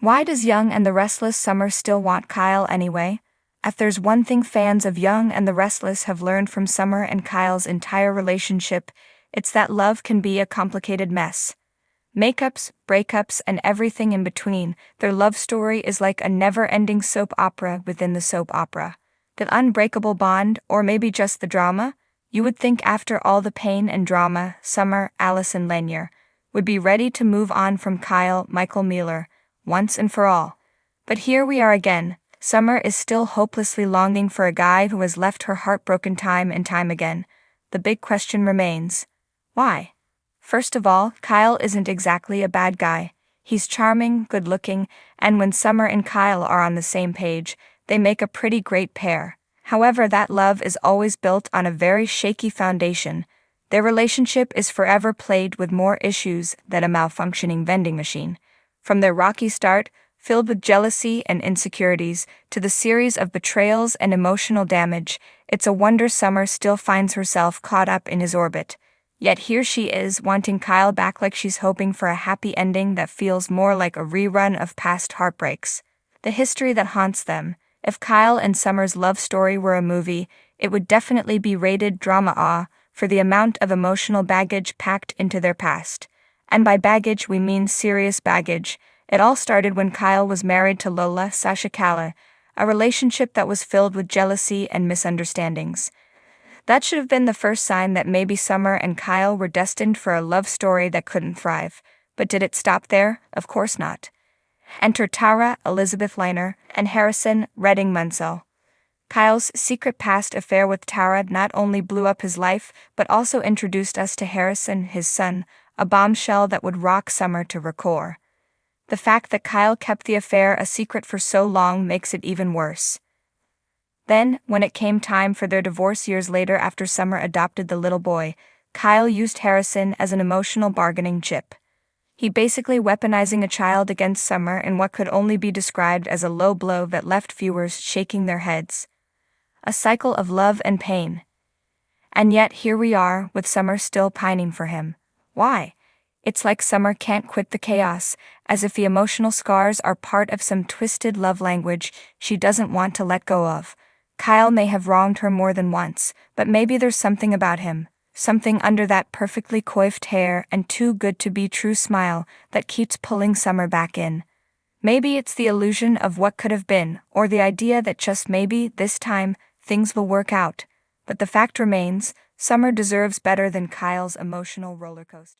Why does Young and the Restless Summer still want Kyle anyway? If there's one thing fans of Young and the Restless have learned from Summer and Kyle's entire relationship, it's that love can be a complicated mess. Makeups, breakups, and everything in between, their love story is like a never-ending soap opera within the soap opera. The unbreakable bond, or maybe just the drama? You would think after all the pain and drama, Summer, Allison Lanier, would be ready to move on from Kyle, Michael Mueller, once and for all. But here we are again. Summer is still hopelessly longing for a guy who has left her heartbroken time and time again. The big question remains: why? First of all, Kyle isn't exactly a bad guy. He's charming, good-looking, and when Summer and Kyle are on the same page, they make a pretty great pair. However, that love is always built on a very shaky foundation. Their relationship is forever plagued with more issues than a malfunctioning vending machine. From their rocky start, filled with jealousy and insecurities, to the series of betrayals and emotional damage, it's a wonder Summer still finds herself caught up in his orbit. Yet here she is, wanting Kyle back like she's hoping for a happy ending that feels more like a rerun of past heartbreaks. The history that haunts them. If Kyle and Summer's love story were a movie, it would definitely be rated drama for the amount of emotional baggage packed into their past. And by baggage we mean serious baggage. It all started when Kyle was married to Lola Sashikala, a relationship that was filled with jealousy and misunderstandings. That should have been the first sign that maybe Summer and Kyle were destined for a love story that couldn't thrive. But did it stop there? Of course not. Enter Tara, Elizabeth Liner, and Harrison, Redding Munsell. Kyle's secret past affair with Tara not only blew up his life, but also introduced us to Harrison, his son, a bombshell that would rock Summer to her core. The fact that Kyle kept the affair a secret for so long makes it even worse. Then, when it came time for their divorce years later after Summer adopted the little boy, Kyle used Harrison as an emotional bargaining chip. He basically weaponizing a child against Summer in what could only be described as a low blow that left viewers shaking their heads. A cycle of love and pain. And yet here we are, with Summer still pining for him. Why? It's like Summer can't quit the chaos, as if the emotional scars are part of some twisted love language she doesn't want to let go of. Kyle may have wronged her more than once, but maybe there's something about him, something under that perfectly coiffed hair and too good to be true smile that keeps pulling Summer back in. Maybe it's the illusion of what could have been, or the idea that just maybe, this time, things will work out. But the fact remains, Summer deserves better than Kyle's emotional rollercoaster.